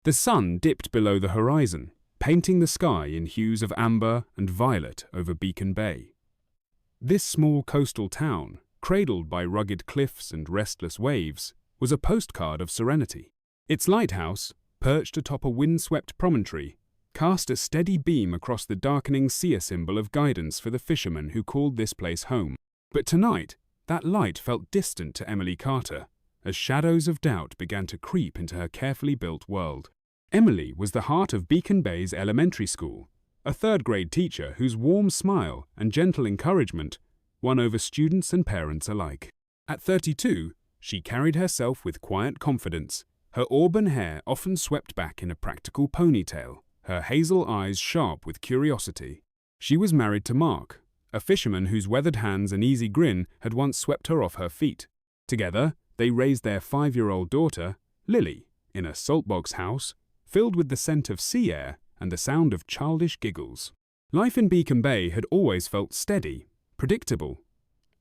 The sun dipped below the horizon, painting the sky in hues of amber and violet over Beacon Bay. This small coastal town, cradled by rugged cliffs and restless waves, was a postcard of serenity. Its lighthouse, perched atop a windswept promontory, cast a steady beam across the darkening sea, a symbol of guidance for the fishermen who called this place home. But tonight, that light felt distant to Emily Carter, as shadows of doubt began to creep into her carefully built world. Emily was the heart of Beacon Bay's elementary school, a third-grade teacher whose warm smile and gentle encouragement won over students and parents alike. At 32, she carried herself with quiet confidence, her auburn hair often swept back in a practical ponytail, her hazel eyes sharp with curiosity. She was married to Mark, a fisherman whose weathered hands and easy grin had once swept her off her feet. Together, they raised their 5-year-old daughter, Lily, in a saltbox house filled with the scent of sea air and the sound of childish giggles. Life in Beacon Bay had always felt steady, predictable.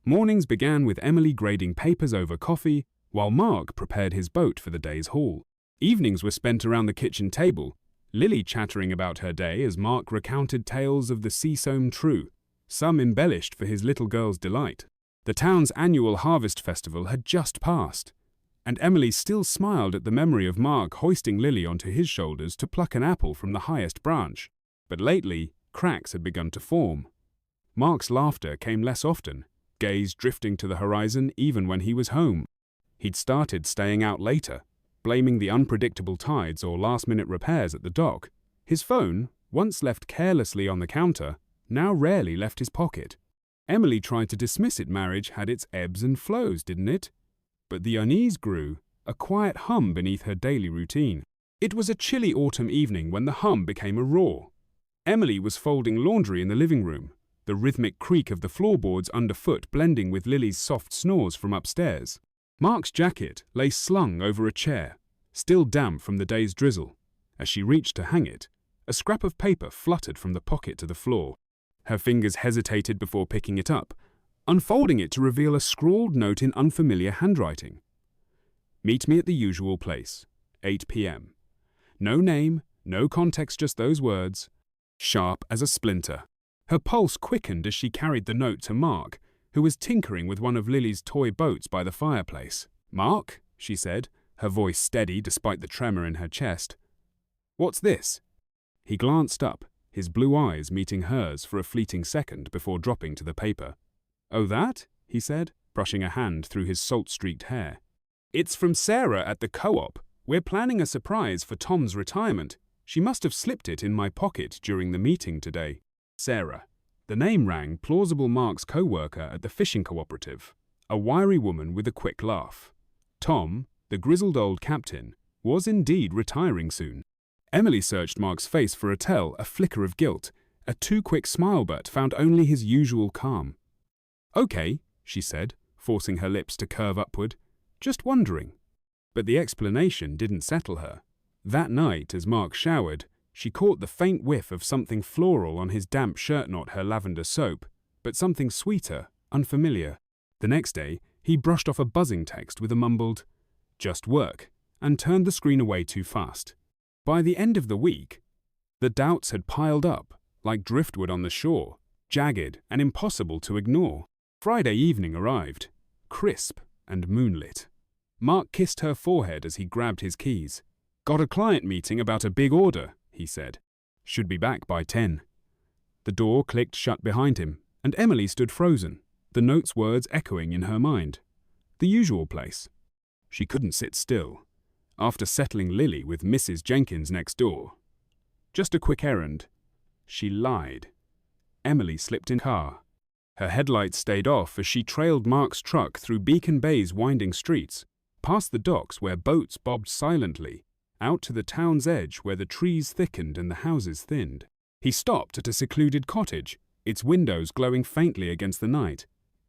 Mornings began with Emily grading papers over coffee, while Mark prepared his boat for the day's haul. Evenings were spent around the kitchen table, Lily chattering about her day as Mark recounted tales of the sea-sown true, some embellished for his little girl's delight. The town's annual harvest festival had just passed, and Emily still smiled at the memory of Mark hoisting Lily onto his shoulders to pluck an apple from the highest branch. But lately, cracks had begun to form. Mark's laughter came less often, gaze drifting to the horizon even when he was home. He'd started staying out later, blaming the unpredictable tides or last-minute repairs at the dock. His phone, once left carelessly on the counter, now rarely left his pocket. Emily tried to dismiss it. Marriage had its ebbs and flows, didn't it? But the unease grew, a quiet hum beneath her daily routine. It was a chilly autumn evening when the hum became a roar. Emily was folding laundry in the living room, the rhythmic creak of the floorboards underfoot blending with Lily's soft snores from upstairs. Mark's jacket lay slung over a chair, still damp from the day's drizzle. As she reached to hang it, a scrap of paper fluttered from the pocket to the floor. Her fingers hesitated before picking it up, unfolding it to reveal a scrawled note in unfamiliar handwriting. "Meet me at the usual place, 8 p.m. No name, no context, just those words, sharp as a splinter. Her pulse quickened as she carried the note to Mark, who was tinkering with one of Lily's toy boats by the fireplace. "Mark," she said, her voice steady despite the tremor in her chest. "What's this?" He glanced up, his blue eyes meeting hers for a fleeting second before dropping to the paper. "Oh, that?" he said, brushing a hand through his salt-streaked hair. "It's from Sarah at the co-op. We're planning a surprise for Tom's retirement. She must have slipped it in my pocket during the meeting today." Sarah. The name rang plausible. Mark's co-worker at the fishing cooperative, a wiry woman with a quick laugh. Tom, the grizzled old captain, was indeed retiring soon. Emily searched Mark's face for a tell, a flicker of guilt, a too-quick smile, but found only his usual calm. "Okay," she said, forcing her lips to curve upward. "Just wondering." But the explanation didn't settle her. That night, as Mark showered, she caught the faint whiff of something floral on his damp shirt, not her lavender soap, but something sweeter, unfamiliar. The next day, he brushed off a buzzing text with a mumbled, "Just work," and turned the screen away too fast. By the end of the week, the doubts had piled up, like driftwood on the shore, jagged and impossible to ignore. Friday evening arrived, crisp and moonlit. Mark kissed her forehead as he grabbed his keys. "Got a client meeting about a big order," he said. "Should be back by 10. The door clicked shut behind him, and Emily stood frozen, the note's words echoing in her mind. The usual place. She couldn't sit still. After settling Lily with Mrs. Jenkins next door. Just a quick errand. She lied. Emily slipped in car. Her headlights stayed off as she trailed Mark's truck through Beacon Bay's winding streets, past the docks where boats bobbed silently, out to the town's edge where the trees thickened and the houses thinned. He stopped at a secluded cottage, its windows glowing faintly against the night.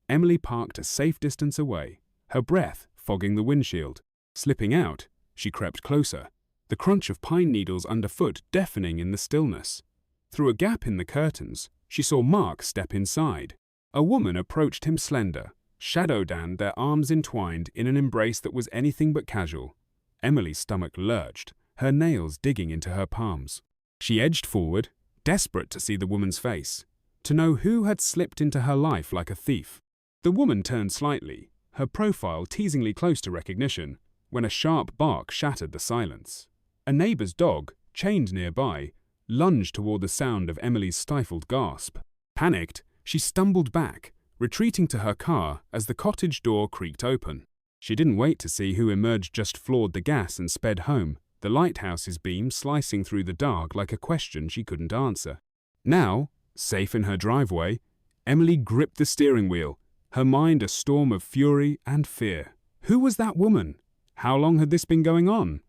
Emily parked a safe distance away, her breath fogging the windshield. Slipping out, she crept closer, the crunch of pine needles underfoot deafening in the stillness. Through a gap in the curtains, she saw Mark step inside. A woman approached him, slender, shadow-danned, their arms entwined in an embrace that was anything but casual. Emily's stomach lurched, her nails digging into her palms. She edged forward, desperate to see the woman's face, to know who had slipped into her life like a thief. The woman turned slightly, her profile teasingly close to recognition, when a sharp bark shattered the silence. A neighbor's dog, chained nearby, lunged toward the sound of Emily's stifled gasp. Panicked, she stumbled back, retreating to her car as the cottage door creaked open. She didn't wait to see who emerged, just floored the gas and sped home, the lighthouse's beam slicing through the dark like a question she couldn't answer. Now, safe in her driveway, Emily gripped the steering wheel, her mind a storm of fury and fear. Who was that woman? How long had this been going on?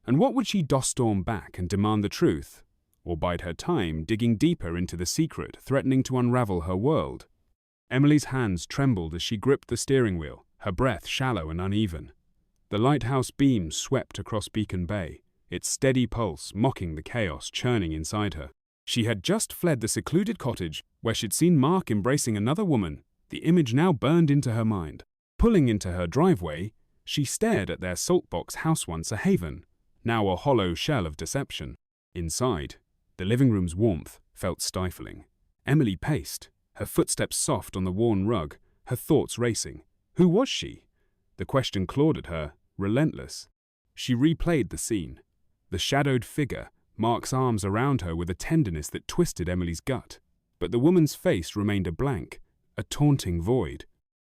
And what would she storm back and demand the truth? Or bide her time, digging deeper into the secret, threatening to unravel her world? Emily's hands trembled as she gripped the steering wheel, her breath shallow and uneven. The lighthouse beam swept across Beacon Bay, its steady pulse mocking the chaos churning inside her. She had just fled the secluded cottage where she'd seen Mark embracing another woman, the image now burned into her mind. Pulling into her driveway, she stared at their saltbox house, once a haven, now a hollow shell of deception. Inside, the living room's warmth felt stifling. Emily paced, her footsteps soft on the worn rug, her thoughts racing. Who was she? The question clawed at her, relentless. She replayed the scene. The shadowed figure, Mark's arms around her with a tenderness that twisted Emily's gut. But the woman's face remained a blank, a taunting void.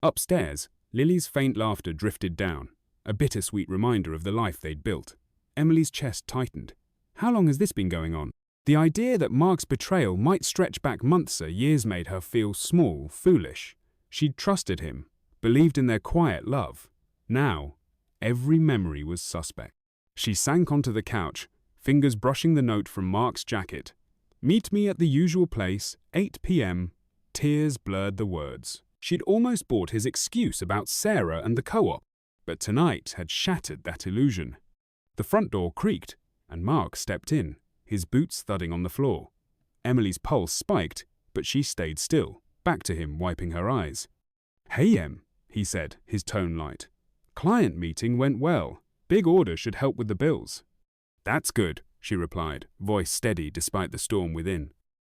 Upstairs, Lily's faint laughter drifted down, a bittersweet reminder of the life they'd built. Emily's chest tightened. How long has this been going on? The idea that Mark's betrayal might stretch back months or years made her feel small, foolish. She'd trusted him, believed in their quiet love. Now, every memory was suspect. She sank onto the couch, fingers brushing the note from Mark's jacket. "Meet me at the usual place, 8 p.m. Tears blurred the words. She'd almost bought his excuse about Sarah and the co-op, but tonight had shattered that illusion. The front door creaked, and Mark stepped in, his boots thudding on the floor. Emily's pulse spiked, but she stayed still, back to him, wiping her eyes. "Hey, Em," he said, his tone light. "Client meeting went well. Big order should help with the bills." "That's good," she replied, voice steady despite the storm within.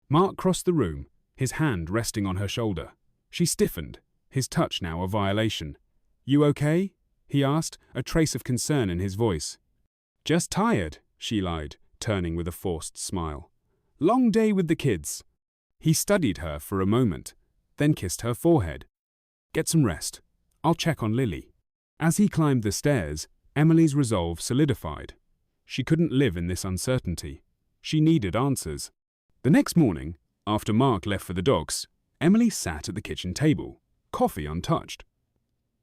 Mark crossed the room, his hand resting on her shoulder. She stiffened, his touch now a violation. "You okay?" he asked, a trace of concern in his voice. "Just tired," she lied, turning with a forced smile. "Long day with the kids." He studied her for a moment, then kissed her forehead. "Get some rest. I'll check on Lily." As he climbed the stairs, Emily's resolve solidified. She couldn't live in this uncertainty. She needed answers. The next morning, after Mark left for the dogs, Emily sat at the kitchen table, coffee untouched.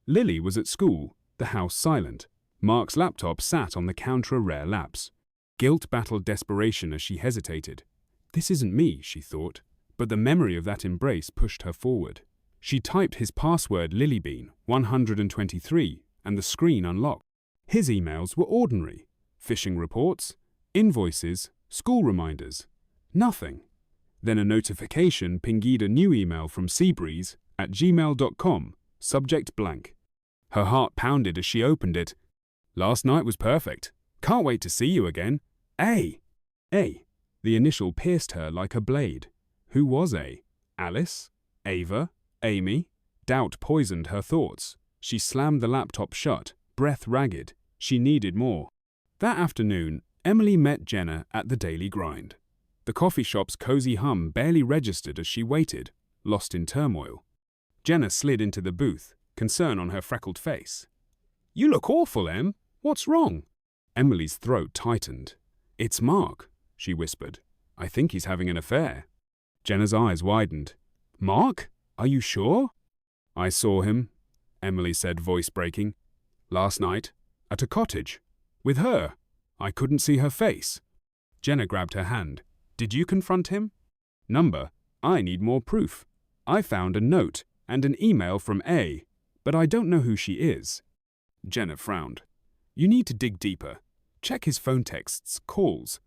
Lily was at school, the house silent. Mark's laptop sat on the counter a rare lapse. Guilt battled desperation as she hesitated. This isn't me, she thought, but the memory of that embrace pushed her forward. She typed his password Lilybean 123 and the screen unlocked. His emails were ordinary. Phishing reports, invoices, school reminders. Nothing. Then a notification pinged a new email from seabreeze@gmail.com, subject blank. Her heart pounded as she opened it. "Last night was perfect. Can't wait to see you again. A. A. The initial pierced her like a blade. Who was A? Alice? Ava? Amy? Doubt poisoned her thoughts. She slammed the laptop shut, breath ragged. She needed more. That afternoon, Emily met Jenna at the Daily Grind. The coffee shop's cozy hum barely registered as she waited, lost in turmoil. Jenna slid into the booth, concern on her freckled face. "You look awful, Em. What's wrong?" Emily's throat tightened. "It's Mark," she whispered. "I think he's having an affair." Jenna's eyes widened. "Mark? Are you sure?" "I saw him," Emily said, voice breaking. "Last night, at a cottage. With her. I couldn't see her face." Jenna grabbed her hand. "Did you confront him?" "Number, I need more proof. I found a note and an email from A, but I don't know who she is." Jenna frowned. "You need to dig deeper. Check his phone texts, calls."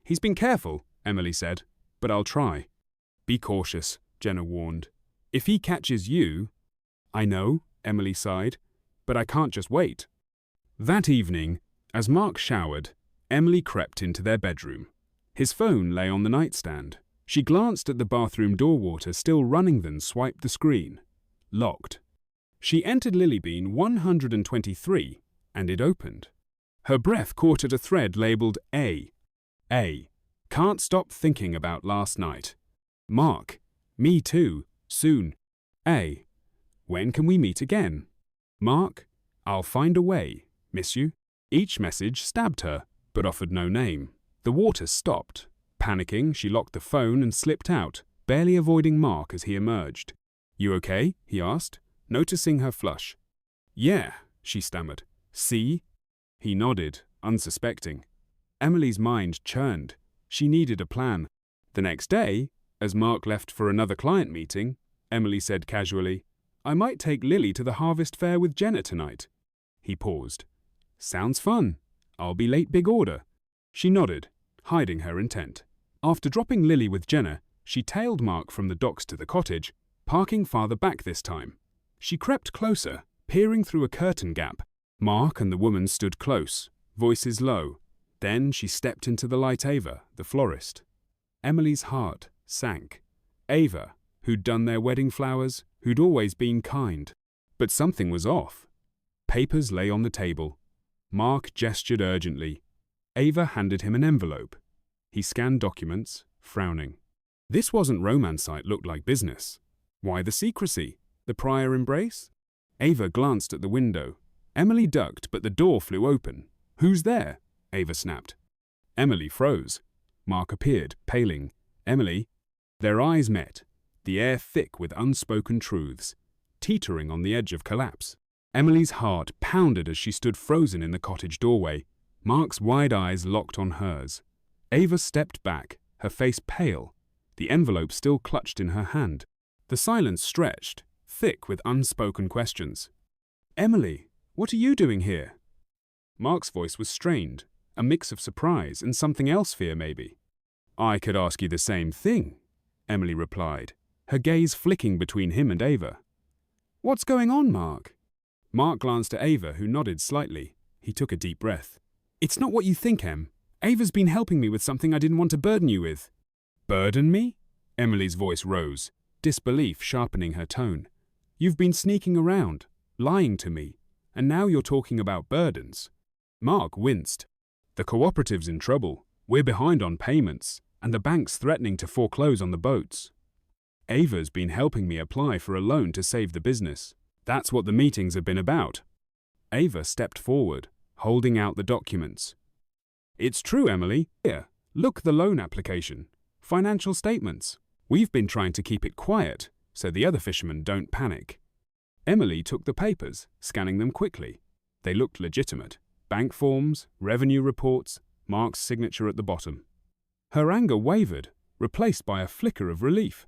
"He's been careful," Emily said, "but I'll try." "Be cautious," Jenna warned. "If he catches you—" "I know," Emily sighed, "but I can't just wait." That evening, as Mark showered, Emily crept into their bedroom. His phone lay on the nightstand. She glanced at the bathroom door water still running, then swiped the screen. Locked. She entered Lilybean 123, and it opened. Her breath caught at a thread labeled A. Can't stop thinking about last night. Mark. Me too. Soon. A. When can we meet again? Mark. I'll find a way. Miss you. Each message stabbed her, but offered no name. The water stopped. Panicking, she locked the phone and slipped out, barely avoiding Mark as he emerged. You okay? He asked, noticing her flush. Yeah, she stammered. See? He nodded, unsuspecting. Emily's mind churned. She needed a plan. The next day, as Mark left for another client meeting, Emily said casually, I might take Lily to the harvest fair with Jenna tonight. He paused. Sounds fun. I'll be late, big order. She nodded, hiding her intent. After dropping Lily with Jenna, she tailed Mark from the docks to the cottage, parking farther back this time. She crept closer, peering through a curtain gap. Mark and the woman stood close, voices low. Then she stepped into the light. Ava, the florist. Emily's heart sank. Ava, who'd done their wedding flowers, who'd always been kind. But something was off. Papers lay on the table. Mark gestured urgently. Ava handed him an envelope. He scanned documents, frowning. This wasn't romance, it looked like business. Why the secrecy? The prior embrace? Ava glanced at the window. Emily ducked, but the door flew open. Who's there? Ava snapped. Emily froze. Mark appeared, paling. Emily. Their eyes met, the air thick with unspoken truths, teetering on the edge of collapse. Emily's heart pounded as she stood frozen in the cottage doorway. Mark's wide eyes locked on hers. Ava stepped back, her face pale, the envelope still clutched in her hand. The silence stretched, thick with unspoken questions. Emily, what are you doing here? Mark's voice was strained, a mix of surprise and something else, fear maybe. I could ask you the same thing, Emily replied, her gaze flicking between him and Ava. What's going on, Mark? Mark glanced at Ava, who nodded slightly. He took a deep breath. It's not what you think, Em. Ava's been helping me with something I didn't want to burden you with. Burden me? Emily's voice rose, disbelief sharpening her tone. You've been sneaking around, lying to me, and now you're talking about burdens. Mark winced. The cooperative's in trouble. We're behind on payments, and the bank's threatening to foreclose on the boats. Ava's been helping me apply for a loan to save the business. That's what the meetings have been about. Ava stepped forward, holding out the documents. It's true, Emily. Here, look, the loan application. Financial statements. We've been trying to keep it quiet, so the other fishermen don't panic. Emily took the papers, scanning them quickly. They looked legitimate. Bank forms, revenue reports, Mark's signature at the bottom. Her anger wavered, replaced by a flicker of relief.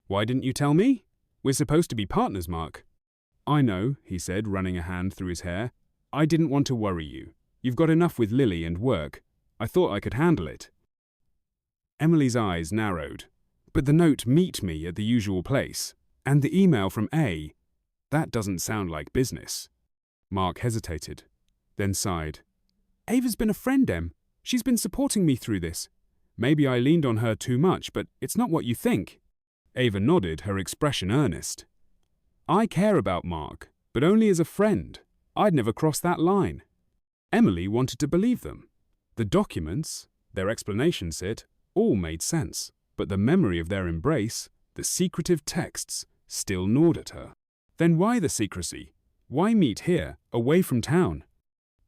Why didn't you tell me? We're supposed to be partners, Mark. I know, he said, running a hand through his hair. I didn't want to worry you. You've got enough with Lily and work. I thought I could handle it. Emily's eyes narrowed. But the note, meet me at the usual place, and the email from A, that doesn't sound like business. Mark hesitated, then sighed. Ava's been a friend, Em. She's been supporting me through this. Maybe I leaned on her too much, but it's not what you think. Ava nodded, her expression earnest. I care about Mark, but only as a friend. I'd never cross that line. Emily wanted to believe them. The documents, their explanation set, all made sense, but the memory of their embrace, the secretive texts, still gnawed at her. Then why the secrecy? Why meet here, away from town?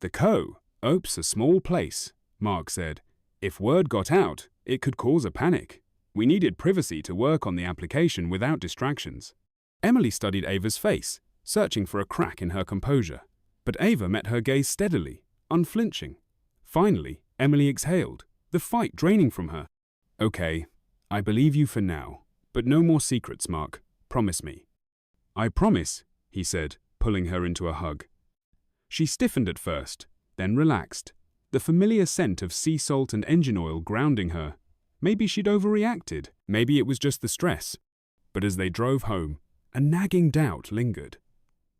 The Co-op's a small place, Mark said. If word got out, it could cause a panic. We needed privacy to work on the application without distractions. Emily studied Ava's face, searching for a crack in her composure. But Ava met her gaze steadily, unflinching. Finally, Emily exhaled, the fight draining from her. Okay, I believe you for now, but no more secrets, Mark. Promise me. I promise, he said, pulling her into a hug. She stiffened at first, then relaxed, the familiar scent of sea salt and engine oil grounding her. Maybe she'd overreacted, maybe it was just the stress. But as they drove home, a nagging doubt lingered.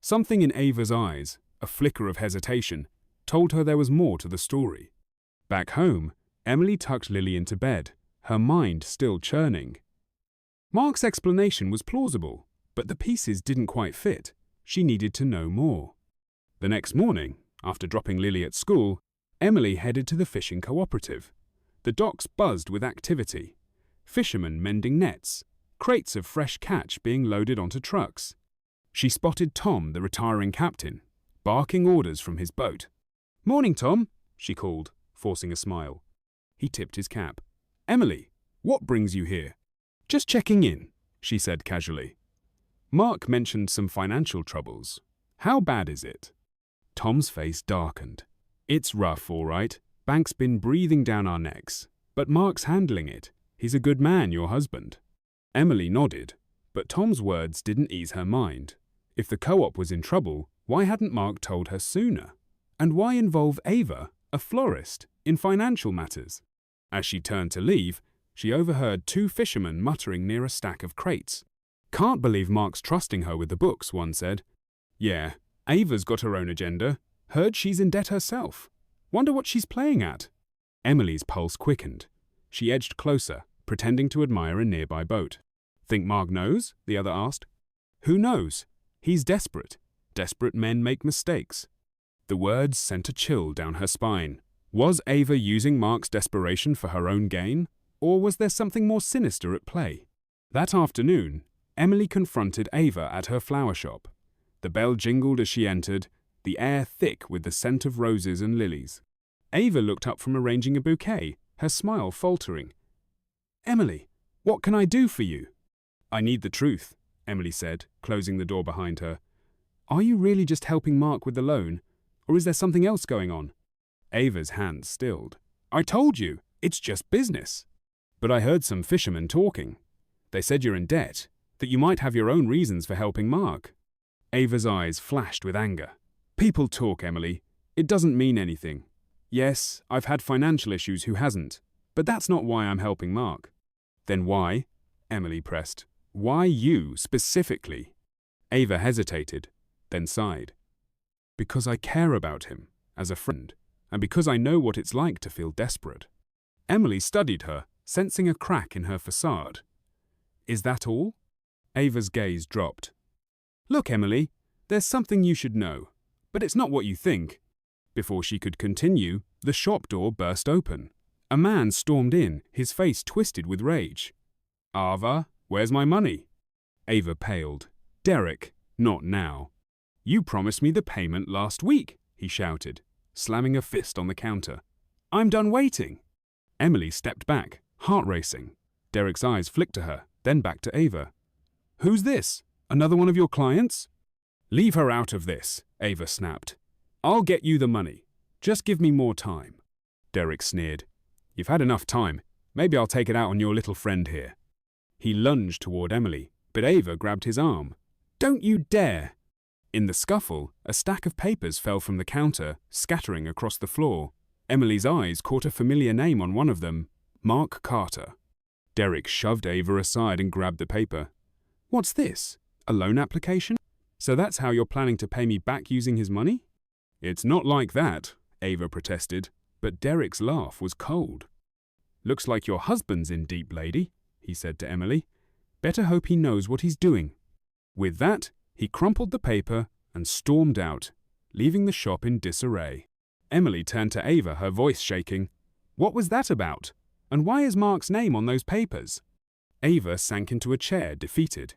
Something in Ava's eyes, a flicker of hesitation, told her there was more to the story. Back home, Emily tucked Lily into bed, her mind still churning. Mark's explanation was plausible, but the pieces didn't quite fit. She needed to know more. The next morning, after dropping Lily at school, Emily headed to the fishing cooperative. The docks buzzed with activity. Fishermen mending nets, crates of fresh catch being loaded onto trucks. She spotted Tom, the retiring captain, barking orders from his boat. "Morning, Tom," she called, forcing a smile. He tipped his cap. "Emily, what brings you here?" "Just checking in," she said casually. Mark mentioned some financial troubles. "How bad is it?" Tom's face darkened. "It's rough, all right. Bank's been breathing down our necks. But Mark's handling it. He's a good man, your husband." Emily nodded, but Tom's words didn't ease her mind. If the co-op was in trouble, why hadn't Mark told her sooner? And why involve Ava, a florist, in financial matters? As she turned to leave, she overheard two fishermen muttering near a stack of crates. "Can't believe Mark's trusting her with the books," one said. "Yeah, Ava's got her own agenda. Heard she's in debt herself. Wonder what she's playing at." Emily's pulse quickened. She edged closer, pretending to admire a nearby boat. "Think Mark knows?" the other asked. "Who knows? He's desperate. Desperate men make mistakes." The words sent a chill down her spine. Was Ava using Mark's desperation for her own gain? Or was there something more sinister at play? That afternoon, Emily confronted Ava at her flower shop. The bell jingled as she entered, the air thick with the scent of roses and lilies. Ava looked up from arranging a bouquet, her smile faltering. "Emily, what can I do for you?" "I need the truth," Emily said, closing the door behind her. "Are you really just helping Mark with the loan, or is there something else going on?" Ava's hands stilled. "I told you, it's just business." "But I heard some fishermen talking. They said you're in debt, that you might have your own reasons for helping Mark." Ava's eyes flashed with anger. "People talk, Emily. It doesn't mean anything. Yes, I've had financial issues, who hasn't? But that's not why I'm helping Mark." "Then why?" Emily pressed. "Why you, specifically?" Ava hesitated, then sighed. "Because I care about him, as a friend, and because I know what it's like to feel desperate." Emily studied her, sensing a crack in her facade. "Is that all?" Ava's gaze dropped. "Look, Emily, there's something you should know, but it's not what you think." Before she could continue, the shop door burst open. A man stormed in, his face twisted with rage. "Ava, where's my money?" Ava paled. "Derek, not now." "You promised me the payment last week," he shouted, slamming a fist on the counter. "I'm done waiting." Emily stepped back, heart racing. Derek's eyes flicked to her, then back to Ava. "Who's this? Another one of your clients?" "Leave her out of this," Ava snapped. "I'll get you the money. Just give me more time." Derek sneered. "You've had enough time. Maybe I'll take it out on your little friend here." He lunged toward Emily, but Ava grabbed his arm. "Don't you dare!" In the scuffle, a stack of papers fell from the counter, scattering across the floor. Emily's eyes caught a familiar name on one of them, Mark Carter. Derek shoved Ava aside and grabbed the paper. "What's this? A loan application? So that's how you're planning to pay me back using his money?" "It's not like that," Ava protested, but Derek's laugh was cold. "Looks like your husband's in deep, lady," he said to Emily. "Better hope he knows what he's doing." With that, he crumpled the paper and stormed out, leaving the shop in disarray. Emily turned to Ava, her voice shaking. "What was that about? And why is Mark's name on those papers?" Ava sank into a chair, defeated.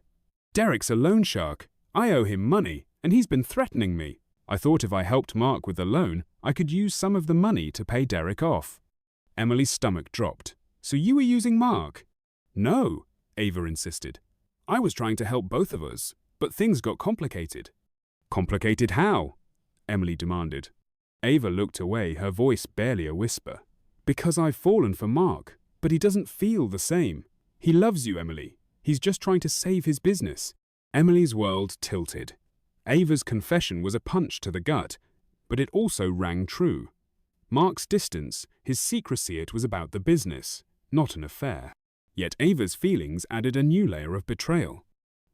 "Derek's a loan shark. I owe him money, and he's been threatening me. I thought if I helped Mark with the loan, I could use some of the money to pay Derek off." Emily's stomach dropped. "So you were using Mark?" "No," Ava insisted. "I was trying to help both of us, but things got complicated." "Complicated how?" Emily demanded. Ava looked away, her voice barely a whisper. "Because I've fallen for Mark, but he doesn't feel the same. He loves you, Emily. He's just trying to save his business." Emily's world tilted. Ava's confession was a punch to the gut, but it also rang true. Mark's distance, his secrecy, it was about the business, not an affair. Yet Ava's feelings added a new layer of betrayal.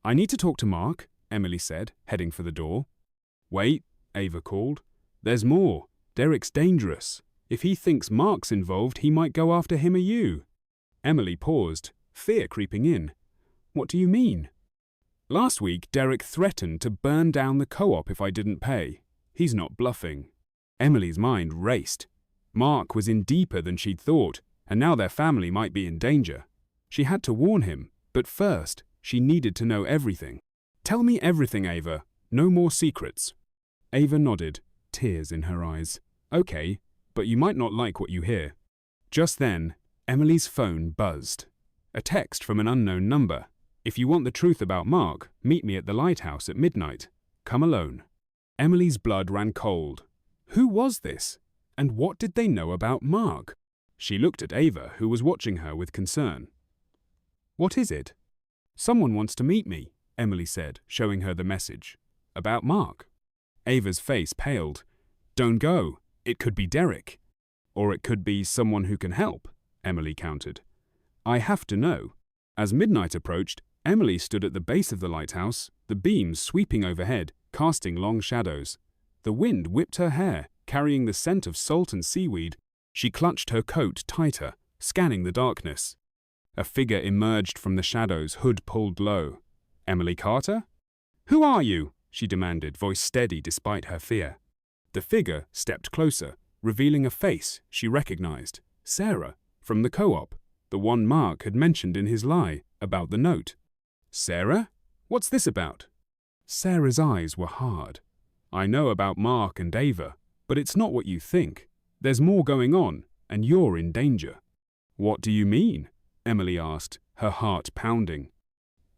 "I need to talk to Mark," Emily said, heading for the door. "Wait," Ava called. "There's more. Derek's dangerous. If he thinks Mark's involved, he might go after him or you. Emily paused, fear creeping in. What do you mean? Last week, Derek threatened to burn down the co-op if I didn't pay. He's not bluffing. Emily's mind raced. Mark was in deeper than she'd thought, and now their family might be in danger. She had to warn him, but first, she needed to know everything. Tell me everything, Ava. No more secrets. Ava nodded, tears in her eyes. Okay, but you might not like what you hear. Just then, Emily's phone buzzed. A text from an unknown number. If you want the truth about Mark, meet me at the lighthouse at midnight. Come alone. Emily's blood ran cold. Who was this? And what did they know about Mark? She looked at Ava, who was watching her with concern. What is it? Someone wants to meet me, Emily said, showing her the message. About Mark. Ava's face paled. Don't go. It could be Derek. Or it could be someone who can help, Emily countered. I have to know. As midnight approached, Emily stood at the base of the lighthouse, the beams sweeping overhead, casting long shadows. The wind whipped her hair, carrying the scent of salt and seaweed. She clutched her coat tighter, scanning the darkness. A figure emerged from the shadows, hood pulled low. Emily Carter? Who are you? She demanded, voice steady despite her fear. The figure stepped closer, revealing a face she recognized. Sarah, from the co-op, the one Mark had mentioned in his lie about the note. Sarah? What's this about? Sarah's eyes were hard. I know about Mark and Ava, but it's not what you think. There's more going on, and you're in danger. What do you mean? Emily asked, her heart pounding.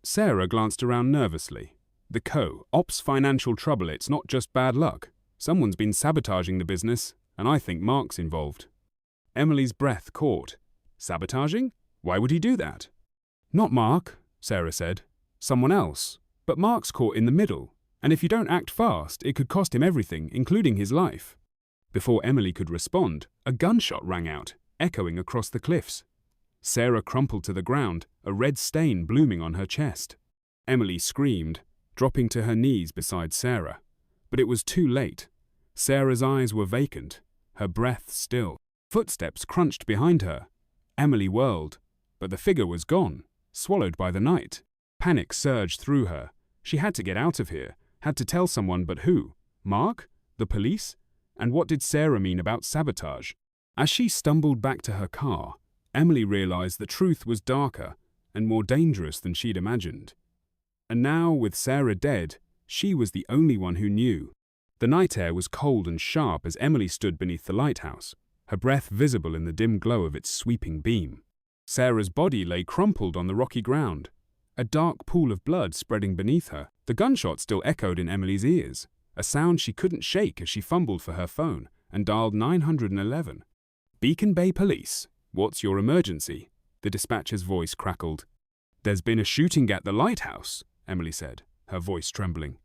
Sarah glanced around nervously. The co-op's financial trouble, it's not just bad luck. Someone's been sabotaging the business, and I think Mark's involved. Emily's breath caught. Sabotaging? Why would he do that? Not Mark, Sarah said. Someone else. But Mark's caught in the middle, and if you don't act fast, it could cost him everything, including his life. Before Emily could respond, a gunshot rang out, echoing across the cliffs. Sarah crumpled to the ground, a red stain blooming on her chest. Emily screamed, dropping to her knees beside Sarah. But it was too late. Sarah's eyes were vacant, her breath still. Footsteps crunched behind her. Emily whirled, but the figure was gone, swallowed by the night. Panic surged through her. She had to get out of here, had to tell someone, but who? Mark? The police? And what did Sarah mean about sabotage? As she stumbled back to her car, Emily realized the truth was darker and more dangerous than she'd imagined. And now, with Sarah dead, she was the only one who knew. The night air was cold and sharp as Emily stood beneath the lighthouse, her breath visible in the dim glow of its sweeping beam. Sarah's body lay crumpled on the rocky ground, a dark pool of blood spreading beneath her. The gunshot still echoed in Emily's ears, a sound she couldn't shake as she fumbled for her phone and dialed 911. Beacon Bay Police, what's your emergency? The dispatcher's voice crackled. There's been a shooting at the lighthouse, Emily said, her voice trembling.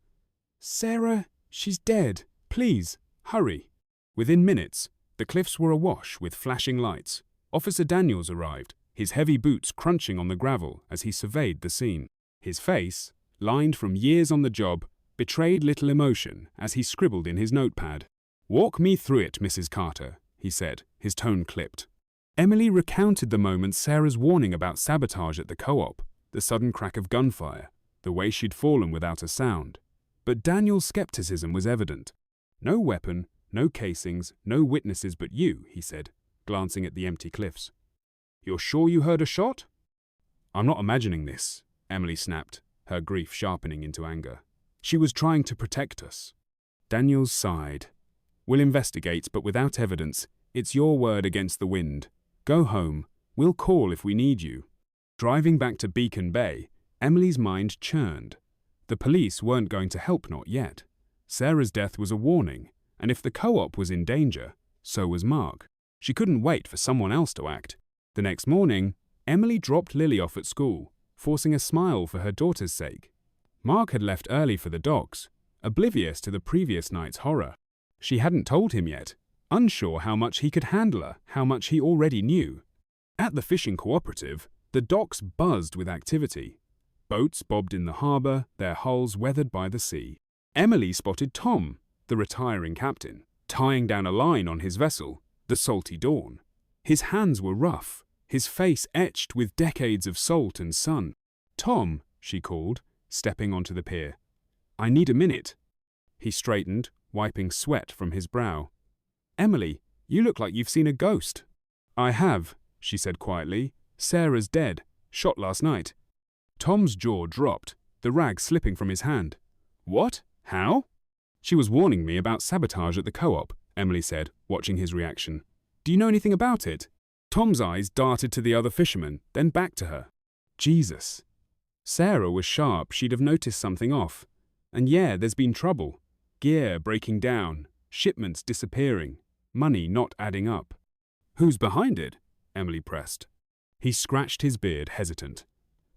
Sarah, she's dead. Please, hurry. Within minutes, the cliffs were awash with flashing lights. Officer Daniels arrived, his heavy boots crunching on the gravel as he surveyed the scene. His face, lined from years on the job, betrayed little emotion as he scribbled in his notepad. Walk me through it, Mrs. Carter, he said, his tone clipped. Emily recounted the moment Sarah's warning about sabotage at the co-op, the sudden crack of gunfire, the way she'd fallen without a sound. But Daniel's skepticism was evident. No weapon, no casings, no witnesses but you, he said, glancing at the empty cliffs. You're sure you heard a shot? I'm not imagining this, Emily snapped, her grief sharpening into anger. She was trying to protect us. Daniels sighed. We'll investigate, but without evidence. It's your word against the wind. Go home. We'll call if we need you. Driving back to Beacon Bay, Emily's mind churned. The police weren't going to help, not yet. Sarah's death was a warning, and if the co-op was in danger, so was Mark. She couldn't wait for someone else to act. The next morning, Emily dropped Lily off at school, forcing a smile for her daughter's sake. Mark had left early for the docks, oblivious to the previous night's horror. She hadn't told him yet, unsure how much he could handle her, how much he already knew. At the fishing cooperative, the docks buzzed with activity. Boats bobbed in the harbour, their hulls weathered by the sea. Emily spotted Tom, the retiring captain, tying down a line on his vessel, the salty dawn. His hands were rough, his face etched with decades of salt and sun. "Tom," she called, stepping onto the pier. "I need a minute." He straightened, wiping sweat from his brow. "Emily, you look like you've seen a ghost." "I have," she said quietly. "Sarah's dead, shot last night." Tom's jaw dropped, the rag slipping from his hand. "What? How?" "She was warning me about sabotage at the co-op," Emily said, watching his reaction. "Do you know anything about it?" Tom's eyes darted to the other fisherman, then back to her. Jesus. Sarah was sharp, she'd have noticed something off. And yeah, there's been trouble. Gear breaking down, shipments disappearing, money not adding up. "Who's behind it?" Emily pressed. He scratched his beard, hesitant.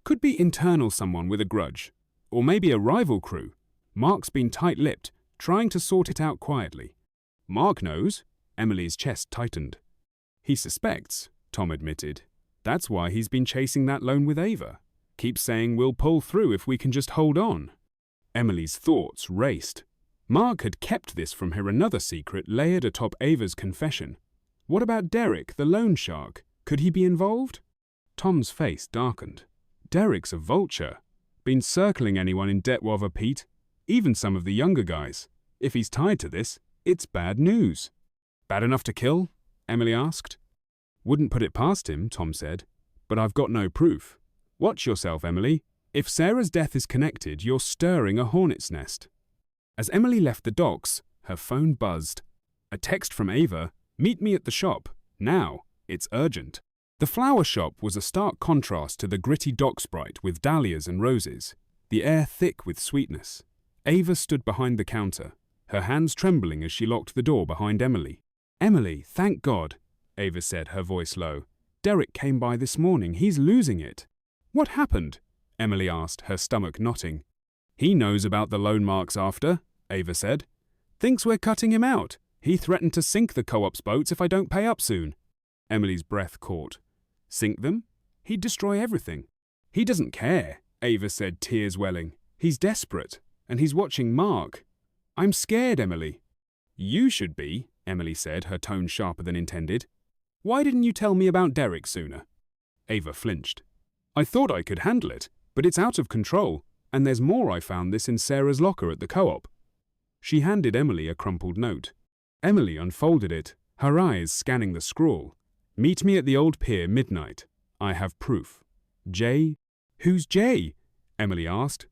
"Could be internal someone with a grudge. Or maybe a rival crew. Mark's been tight-lipped, trying to sort it out quietly." "Mark knows." Emily's chest tightened. "He suspects," Tom admitted. "That's why he's been chasing that loan with Ava. Keeps saying we'll pull through if we can just hold on." Emily's thoughts raced. Mark had kept this from her, another secret layered atop Ava's confession. What about Derek, the loan shark? Could he be involved? Tom's face darkened. Derek's a vulture. Been circling anyone in Detwather, Pete. Even some of the younger guys. If he's tied to this, it's bad news. "Bad enough to kill?" Emily asked. "Wouldn't put it past him," Tom said. "But I've got no proof. Watch yourself, Emily. If Sarah's death is connected, you're stirring a hornet's nest." As Emily left the docks, her phone buzzed. A text from Ava, "Meet me at the shop. Now. It's urgent." The flower shop was a stark contrast to the gritty dock sprite with dahlias and roses, the air thick with sweetness. Ava stood behind the counter, her hands trembling as she locked the door behind Emily. "Emily, thank God," Ava said, her voice low. "Derek came by this morning. He's losing it." "What happened?" Emily asked, her stomach knotting. "He knows about the loan Mark's after," Ava said. "Thinks we're cutting him out. He threatened to sink the co-op's boats if I don't pay up soon." Emily's breath caught. "Sink them? He'd destroy everything." "He doesn't care," Ava said, tears welling. "He's desperate, and he's watching Mark. I'm scared, Emily." "You should be," Emily said, her tone sharper than intended. "Why didn't you tell me about Derek sooner?" Ava flinched. "I thought I could handle it, but it's out of control, and there's more. I found this in Sarah's locker at the co-op." She handed Emily a crumpled note. Emily unfolded it, her eyes scanning the scrawl. "Meet me at the old pier midnight. I have proof. Jay." "Who's Jay?" Emily asked.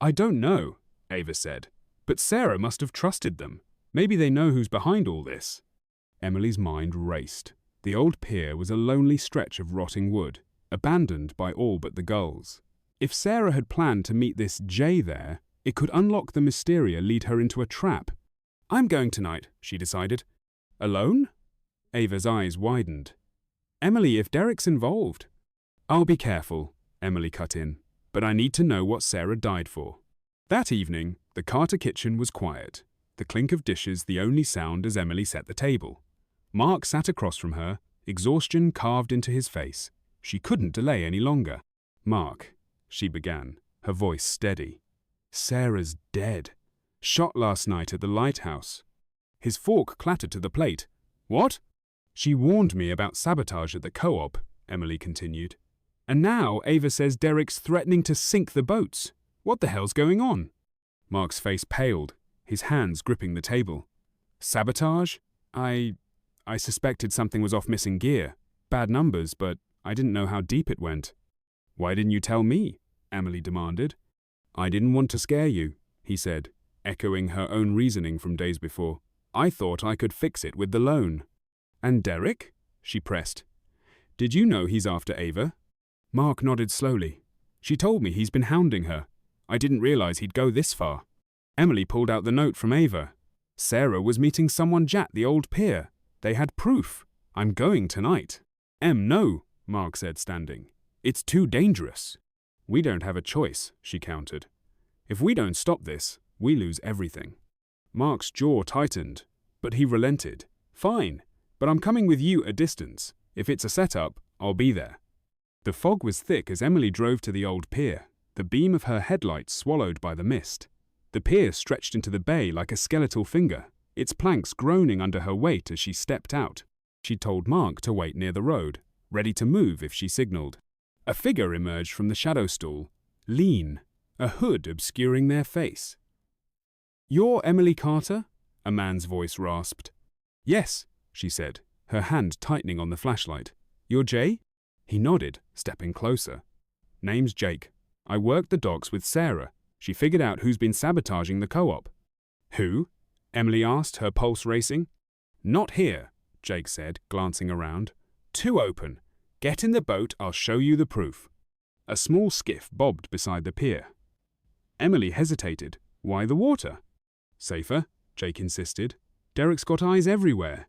"I don't know," Ava said. "But Sarah must have trusted them. Maybe they know who's behind all this." Emily's mind raced. The old pier was a lonely stretch of rotting wood, abandoned by all but the gulls. If Sarah had planned to meet this Jay there, it could unlock the mysteria, lead her into a trap. "I'm going tonight," she decided. "Alone?" Ava's eyes widened. "Emily, if Derek's involved." "I'll be careful," Emily cut in, "but I need to know what Sarah died for." That evening, the Carter kitchen was quiet, the clink of dishes the only sound as Emily set the table. Mark sat across from her, exhaustion carved into his face. She couldn't delay any longer. "Mark," she began, her voice steady. "Sarah's dead. Shot last night at the lighthouse." His fork clattered to the plate. "What?" "She warned me about sabotage at the co-op," Emily continued. "And now Ava says Derek's threatening to sink the boats. What the hell's going on?" Mark's face paled, his hands gripping the table. "Sabotage? I suspected something was off, missing gear. Bad numbers, but I didn't know how deep it went." "Why didn't you tell me?" Emily demanded. "I didn't want to scare you," he said, echoing her own reasoning from days before. "I thought I could fix it with the loan." "And Derek?" she pressed. "Did you know he's after Ava?" Mark nodded slowly. "She told me he's been hounding her. I didn't realize he'd go this far." Emily pulled out the note from Ava. "Sarah was meeting someone at the old pier. They had proof. I'm going tonight." No," Mark said, standing. "It's too dangerous." "We don't have a choice," she countered. "If we don't stop this, we lose everything." Mark's jaw tightened, but he relented. "Fine, but I'm coming with you a distance. If it's a setup, I'll be there." The fog was thick as Emily drove to the old pier, the beam of her headlights swallowed by the mist. The pier stretched into the bay like a skeletal finger, its planks groaning under her weight as she stepped out. She'd told Mark to wait near the road, ready to move if she signaled. A figure emerged from the shadow stall, lean, a hood obscuring their face. "You're Emily Carter?" a man's voice rasped. "Yes," she said, her hand tightening on the flashlight. "You're Jay?" He nodded, stepping closer. "Name's Jake. I worked the docks with Sarah. She figured out who's been sabotaging the co-op." "Who?" Emily asked, her pulse racing. "Not here," Jake said, glancing around. "Too open. Get in the boat, I'll show you the proof." A small skiff bobbed beside the pier. Emily hesitated. "Why the water?" "Safer," Jake insisted. "Derek's got eyes everywhere."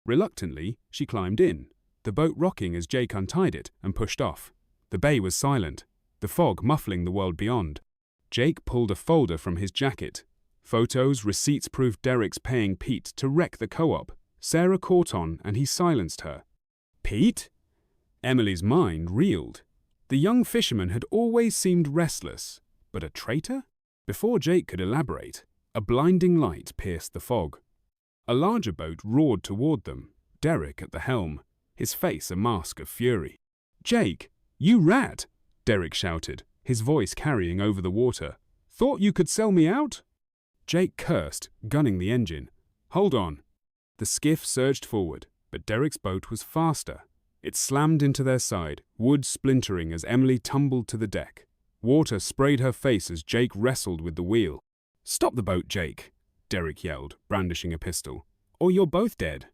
Reluctantly, she climbed in, the boat rocking as Jake untied it and pushed off. The bay was silent, the fog muffling the world beyond. Jake pulled a folder from his jacket. Photos, receipts proved Derek's paying Pete to wreck the co-op. Sarah caught on and he silenced her. "Pete?" Emily's mind reeled. The young fisherman had always seemed restless, but a traitor? Before Jake could elaborate, a blinding light pierced the fog. A larger boat roared toward them, Derek at the helm, his face a mask of fury. "Jake, you rat!" Derek shouted, his voice carrying over the water. "Thought you could sell me out?" Jake cursed, gunning the engine. "Hold on." The skiff surged forward, but Derek's boat was faster. It slammed into their side, wood splintering as Emily tumbled to the deck. Water sprayed her face as Jake wrestled with the wheel. "Stop the boat, Jake," Derek yelled, brandishing a pistol. "Or you're both dead."